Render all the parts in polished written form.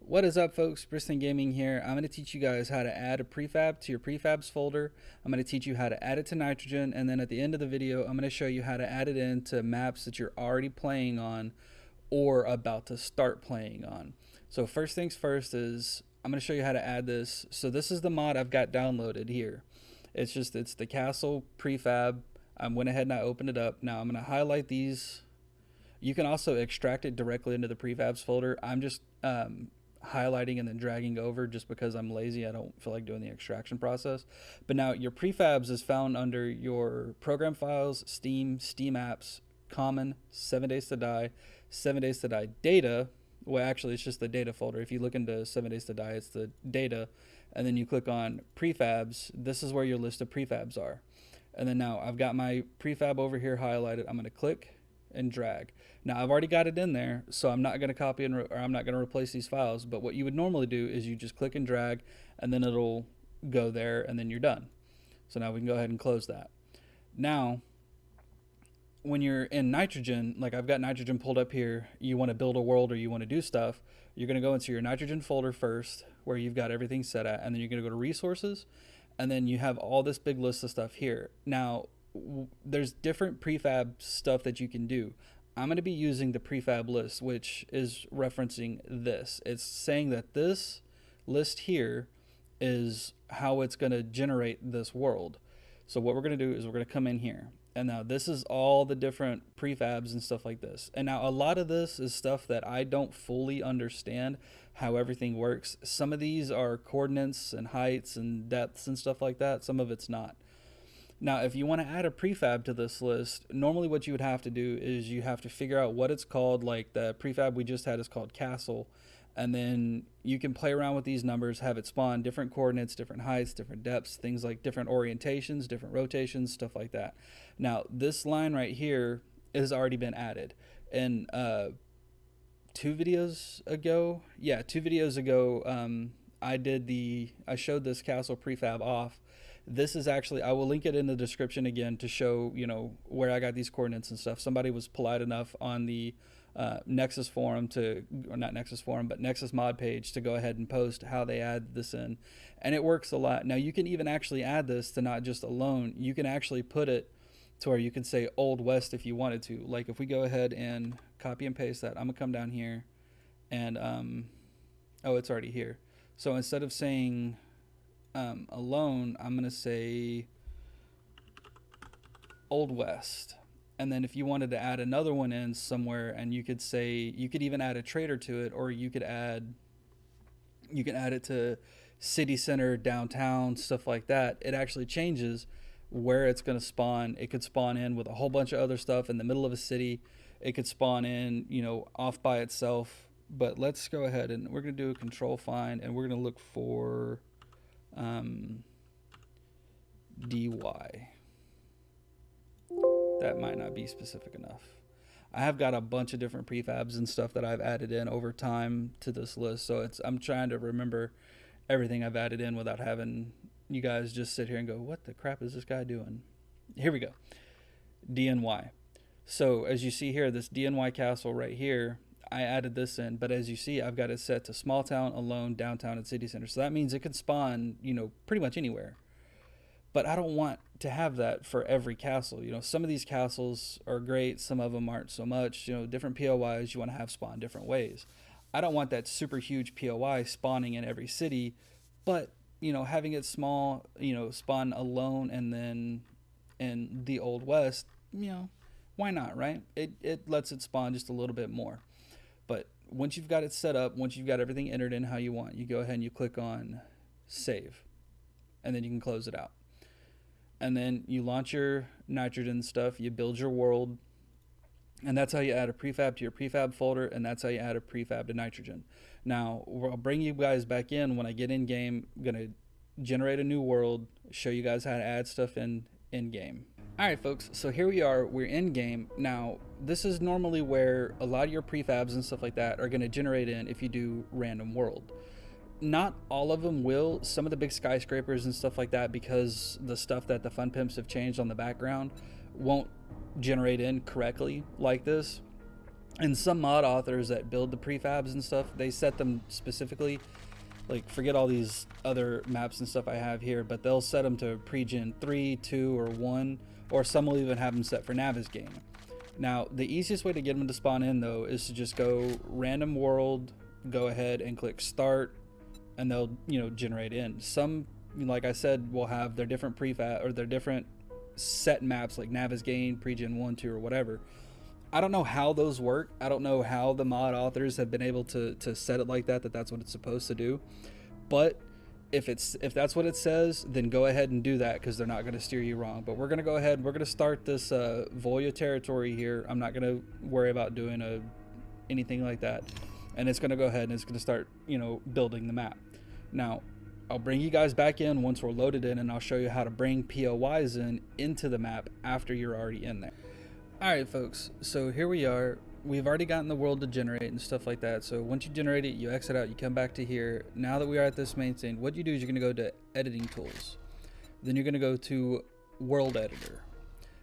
What is up, folks? Briston Gaming here. I'm going to teach you guys how to add a prefab to your prefabs folder. I'm going to teach you how to add it to nitrogen, and then at the end of the video I'm going to show you how to add it into maps that you're already playing on or about to start playing on. So first things first is I'm going to show you how to add this. So this is the mod I've got downloaded here. It's the castle prefab. I went ahead and I opened it up. Now I'm going to highlight these. You can also extract it directly into the prefabs folder. I'm just highlighting and then dragging over just because I'm lazy. I don't feel like doing the extraction process. But now your prefabs is found under your program files, Steam apps, common, 7 days to die, 7 days to die data. Well, actually it's just the data folder. If you look into 7 days to die, it's the data, and then you click on prefabs. This is where your list of prefabs are. And then now I've got my prefab over here highlighted. I'm going to click and drag. Now I've already got it in there, so I'm not going to copy or I'm not going to replace these files. But what you would normally do is you just click and drag, and then it'll go there, and then you're done. So now we can go ahead and close that. Now, when you're in nitrogen, like I've got nitrogen pulled up here, you want to build a world or you want to do stuff, you're going to go into your nitrogen folder first, where you've got everything set at, and then you're going to go to resources, and then you have all this big list of stuff here. Now, there's different prefab stuff that you can do. I'm going to be using the prefab list, which is referencing this. It's saying that this list here is how it's going to generate this world. So what we're going to do is we're going to come in here, and now this is all the different prefabs and stuff like this. And now a lot of this is stuff that I don't fully understand how everything works. Some of these are coordinates and heights and depths and stuff like that. Some of it's not. Now, if you want to add a prefab to this list, normally what you would have to do is you have to figure out what it's called. Like the prefab we just had is called castle. And then you can play around with these numbers, have it spawn different coordinates, different heights, different depths, things like different orientations, different rotations, stuff like that. Now, this line right here has already been added. And 2 videos ago, I showed this castle prefab off. This is actually, I will link it in the description again to show, where I got these coordinates and stuff. Somebody was polite enough on the Nexus forum or not Nexus forum, but Nexus mod page to go ahead and post how they add this in. And it works a lot. Now you can even actually add this to not just alone. You can actually put it to where you can say Old West if you wanted to. Like if we go ahead and copy and paste that, I'm gonna come down here and, oh, it's already here. So instead of saying alone, I'm going to say Old West. And then if you wanted to add another one in somewhere, and you could even add a trader to it, or you can add it to city center, downtown, stuff like that. It actually changes where it's going to spawn. It could spawn in with a whole bunch of other stuff in the middle of a city. It could spawn in, off by itself. But let's go ahead and we're going to do a control find, and we're going to look for DY. That might not be specific enough. I have got a bunch of different prefabs and stuff that I've added in over time to this list, so I'm trying to remember everything I've added in without having you guys just sit here and go, what the crap is this guy doing? Here we go. DNY. So as you see here, this DNY castle right here, I added this in, but as you see, I've got it set to small town, alone, downtown, and city center. So that means it can spawn, pretty much anywhere. But I don't want to have that for every castle. Some of these castles are great, some of them aren't so much. Different POIs you want to have spawn different ways. I don't want that super huge POI spawning in every city, but having it small, spawn alone, and then in the Old West, why not, right? It lets it spawn just a little bit more. But once you've got it set up, once you've got everything entered in how you want, you go ahead and you click on save, and then you can close it out. And then you launch your nitrogen stuff, you build your world, and that's how you add a prefab to your prefab folder, and that's how you add a prefab to nitrogen. Now, I'll bring you guys back in when I get in game. I'm going to generate a new world, show you guys how to add stuff in game. Alright folks, so here we are, we're in game. Now, this is normally where a lot of your prefabs and stuff like that are going to generate in if you do random world. Not all of them will. Some of the big skyscrapers and stuff like that, because the stuff that the Fun Pimps have changed on the background, won't generate in correctly like this. And some mod authors that build the prefabs and stuff, they set them specifically, like forget all these other maps and stuff I have here, but they'll set them to pre-gen 3, 2, or 1, or some will even have them set for Navigating. Now, the easiest way to get them to spawn in though is to just go random world, go ahead and click start, and they'll, generate in. Some, like I said, will have their different prefab or their different set maps like Navigating, pre-gen 1, 2, or whatever. I don't know how those work. I don't know how the mod authors have been able to set it like that, that's what it's supposed to do. But if that's what it says, then go ahead and do that, because they're not going to steer you wrong. But we're going to go ahead, we're going to start this Volya territory here. I'm not going to worry about doing anything like that. And it's going to go ahead and it's going to start, building the map. Now, I'll bring you guys back in once we're loaded in, and I'll show you how to bring POIs into the map after you're already in there. Alright folks, so here we are. We've already gotten the world to generate and stuff like that. So once you generate it, you exit out, you come back to here. Now that we are at this main scene, what you do is you're going to go to editing tools. Then you're going to go to world editor.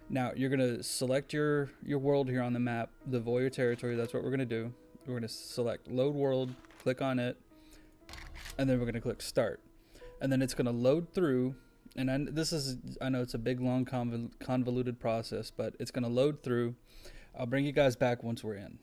Now you're going to select your world here on the map, the Voyeur territory. That's what we're going to do. We're going to select load world, click on it, and then we're going to click start. And then it's going to load through. And I know it's a big, long, convoluted process, but it's going to load through. I'll bring you guys back once we're in.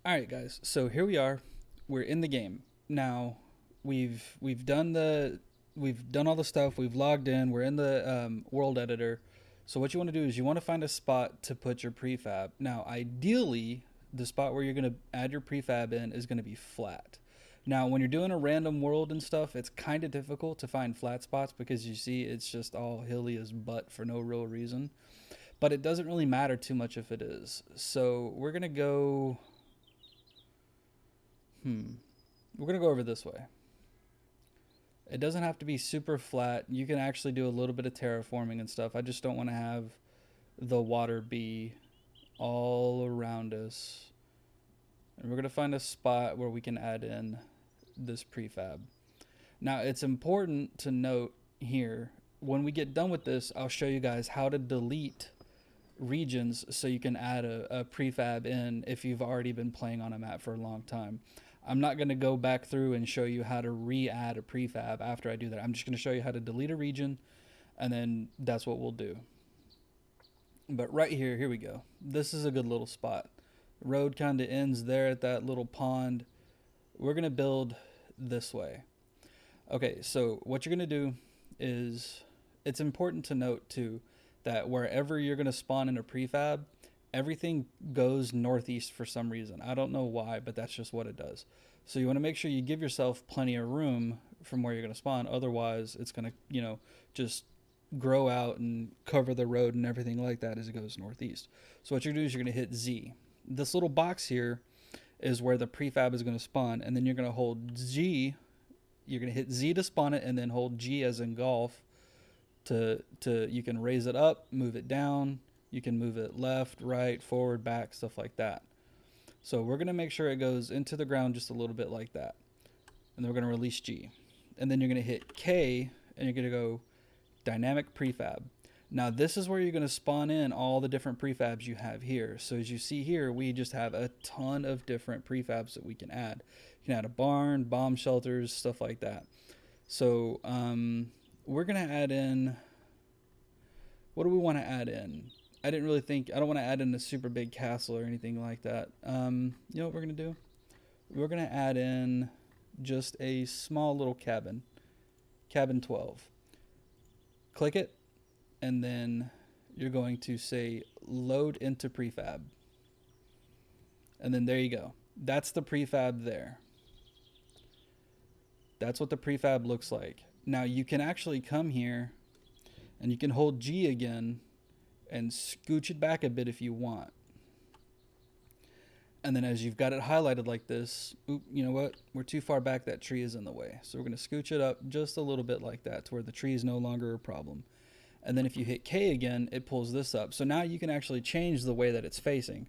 All right, guys. So here we are. We're in the game now. We've done all the stuff. We've logged in. We're in the world editor. So what you want to do is you want to find a spot to put your prefab. Now, ideally, the spot where you're going to add your prefab in is going to be flat. Now, when you're doing a random world and stuff, it's kind of difficult to find flat spots because you see it's just all hilly as butt for no real reason. But it doesn't really matter too much if it is. So we're going to go... We're going to go over this way. It doesn't have to be super flat. You can actually do a little bit of terraforming and stuff. I just don't want to have the water be all around us. And we're going to find a spot where we can add in this prefab. Now, it's important to note here, when we get done with this, I'll show you guys how to delete regions so you can add a prefab in if you've already been playing on a map for a long time. I'm not going to go back through and show you how to re-add a prefab after I do that. I'm just going to show you how to delete a region, and then that's what we'll do. But right here we go. This is a good little spot. Road kind of ends there at that little pond. We're going to build this way. Okay, so what you're going to do is, it's important to note too that wherever you're going to spawn in a prefab, everything goes northeast for some reason. I don't know why, but that's just what it does. So you want to make sure you give yourself plenty of room from where you're going to spawn. Otherwise, it's going to, just grow out and cover the road and everything like that as it goes northeast. So what you're going to do is you're going to hit Z. This little box here is where the prefab is going to spawn, and then you're going to hold G. You're going to hit Z to spawn it, and then hold G as in golf to you can raise it up, move it down, you can move it left, right, forward, back, stuff like that. So we're going to make sure it goes into the ground just a little bit like that, and then we're going to release G, and then you're going to hit K, and you're going to go dynamic prefab. Now this is where you're going to spawn in all the different prefabs you have here. So as you see here, we just have a ton of different prefabs that we can add. You can add a barn, bomb shelters, stuff like that. So we're going to add in, what do we want to add in? I don't want to add in a super big castle or anything like that. You know what we're going to do? We're going to add in just a small little cabin, cabin 12. Click it. And then you're going to say load into prefab. And then there you go. That's the prefab there. That's what the prefab looks like. Now you can actually come here and you can hold G again and scooch it back a bit if you want. And then as you've got it highlighted like this, you know what? We're too far back, that tree is in the way. So we're going to scooch it up just a little bit like that to where the tree is no longer a problem. And then if you hit K again, it pulls this up. So now you can actually change the way that it's facing.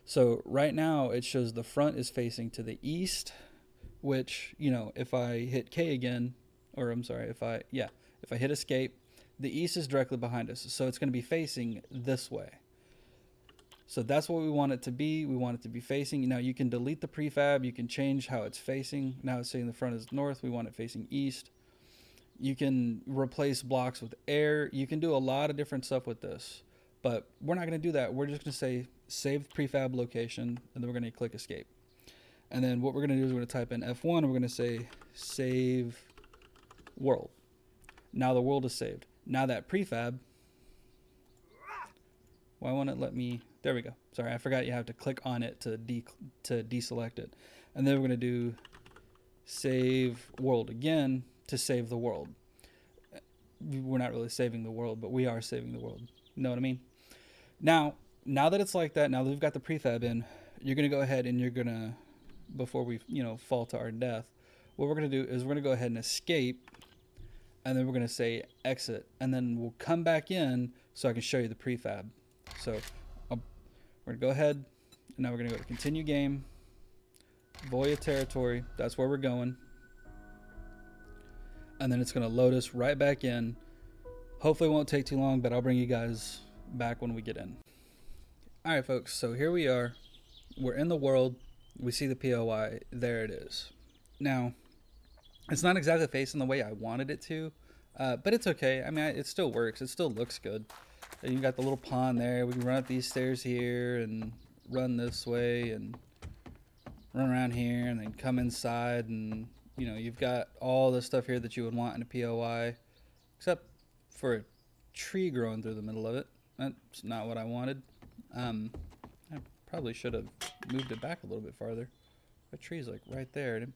So right now it shows the front is facing to the east, which, if I hit K again, or I'm sorry, if I hit escape, the east is directly behind us. So it's going to be facing this way. So that's what we want it to be. We want it to be facing. Now you can delete the prefab. You can change how it's facing. Now it's saying the front is north. We want it facing east. You can replace blocks with air. You can do a lot of different stuff with this, but we're not going to do that. We're just going to say save prefab location, and then we're going to click escape. And then what we're going to do is we're going to type in F1, and we're going to say save world. Now the world is saved. Now that prefab, why won't it let me? There we go. Sorry, I forgot you have to click on it to deselect it. And then we're going to do save world again to save the world. We're not really saving the world, but we are saving the world. You know what I mean? Now that it's like that, now that we've got the prefab in, you're going to go ahead and you're going to, before we, fall to our death, what we're going to do is we're going to go ahead and escape, and then we're going to say exit, and then we'll come back in so I can show you the prefab. So we're going to go ahead, and now we're going to go to continue game, Voya territory, that's where we're going. And then it's going to load us right back in. Hopefully it won't take too long, but I'll bring you guys back when we get in. All right, folks, so here we are. We're in the world. We see the POI. There it is. Now, it's not exactly facing the way I wanted it to, but it's okay. I mean, it still works. It still looks good. And you got the little pond there. We can run up these stairs here and run this way and run around here and then come inside, and you've got all the stuff here that you would want in a POI, except for a tree growing through the middle of it. That's not what I wanted. I probably should have moved it back a little bit farther. That tree's like right there. It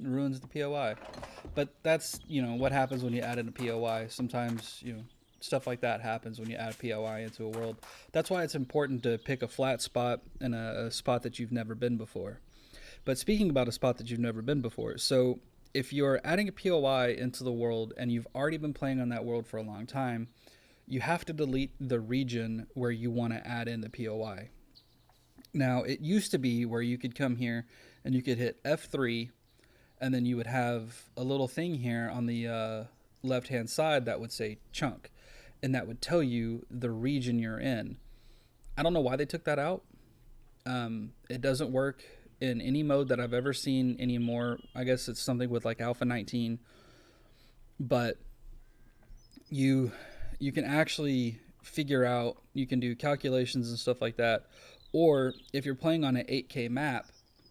ruins the POI. But that's, what happens when you add in a POI. Sometimes, stuff like that happens when you add a POI into a world. That's why it's important to pick a flat spot and a spot that you've never been before. But speaking about a spot that you've never been before, so if you're adding a POI into the world and you've already been playing on that world for a long time, you have to delete the region where you want to add in the POI. Now, it used to be where you could come here and you could hit F3, and then you would have a little thing here on the left-hand side that would say chunk, and that would tell you the region you're in. I don't know why they took that out. It doesn't work in any mode that I've ever seen anymore. I guess it's something with like Alpha 19, but you can actually figure out, you can do calculations and stuff like that. Or if you're playing on an 8K map,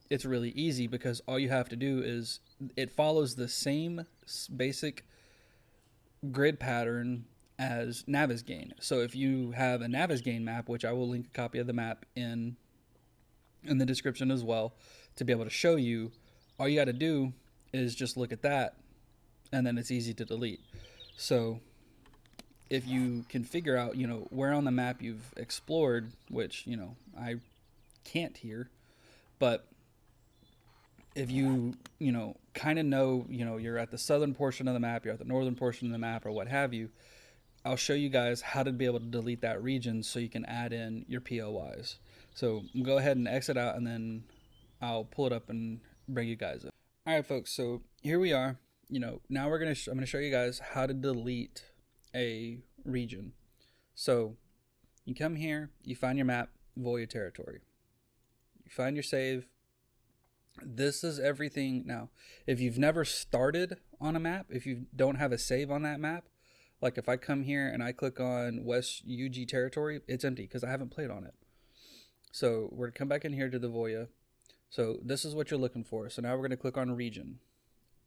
it's really easy because all you have to do is it follows the same basic grid pattern as Navigain. So if you have a Navigain map, which I will link a copy of the map in the description as well to be able to show you, all you got to do is just look at that, and then it's easy to delete. So if you can figure out, where on the map you've explored, which, I can't here, but if you, kind of know, you're at the southern portion of the map, you're at the northern portion of the map, or what have you, I'll show you guys how to be able to delete that region so you can add in your POIs. So go ahead and exit out, and then I'll pull it up and bring you guys in. All right, folks, so here we are. Now I'm going to show you guys how to delete a region. So you come here, you find your map, Voya territory. You find your save. This is everything. Now, if you've never started on a map, if you don't have a save on that map, like if I come here and I click on West UG territory, it's empty because I haven't played on it. So we're going to come back in here to the Voya. So this is what you're looking for. So now we're going to click on region.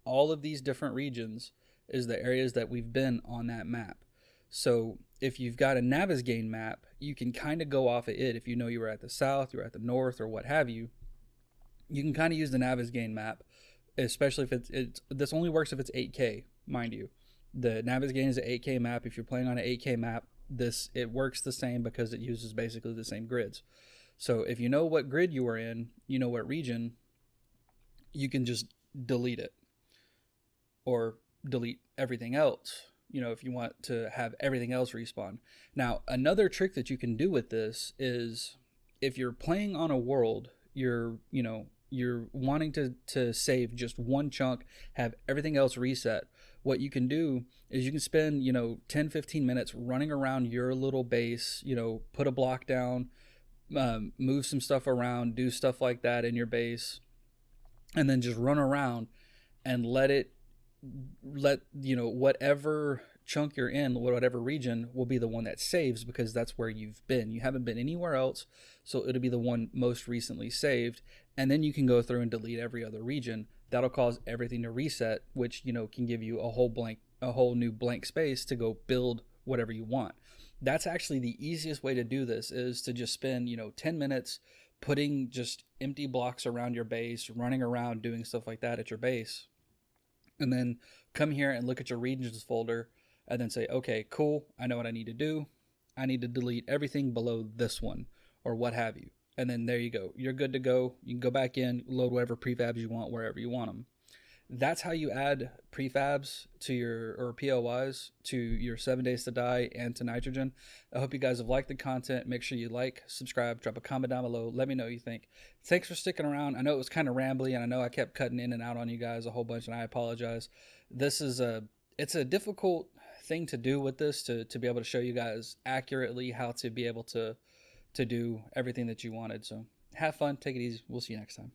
All of these different regions is the areas that we've been on that map. So if you've got a Navigain map, you can kind of go off of it. If you know you were at the south, you were at the north, or what have you, you can kind of use the Navigain map, especially if it's this only works if it's 8K, mind you. The Navigain is an 8K map. If you're playing on an 8K map, it works the same because it uses basically the same grids. So if you know what grid you are in, you know what region, you can just delete it or delete everything else, if you want to have everything else respawn. Now, another trick that you can do with this is if you're playing on a world, you're, you're wanting to save just one chunk, have everything else reset, what you can do is you can spend, 10-15 minutes running around your little base, put a block down, move some stuff around, do stuff like that in your base, and then just run around and let whatever chunk you're in, whatever region, will be the one that saves, because that's where you've been. You haven't been anywhere else, so it'll be the one most recently saved. And then you can go through and delete every other region. That'll cause everything to reset, which can give you a whole new blank space to go build whatever you want. That's actually the easiest way to do this, is to just spend 10 minutes putting just empty blocks around your base, running around doing stuff like that at your base, and then come here and look at your regions folder and then say, okay, cool, I know what I need to do. I need to delete everything below this one, or what have you. And then there you go. You're good to go. You can go back in, load whatever prefabs you want wherever you want them. That's how you add prefabs to or POIs to your 7 Days to Die and to Nitrogen. I hope you guys have liked the content. Make sure you like, subscribe, drop a comment down below. Let me know what you think. Thanks for sticking around. I know it was kind of rambly, and I know I kept cutting in and out on you guys a whole bunch, and I apologize. It's a difficult thing to do with this, to be able to show you guys accurately how to be able to do everything that you wanted. So have fun, take it easy. We'll see you next time.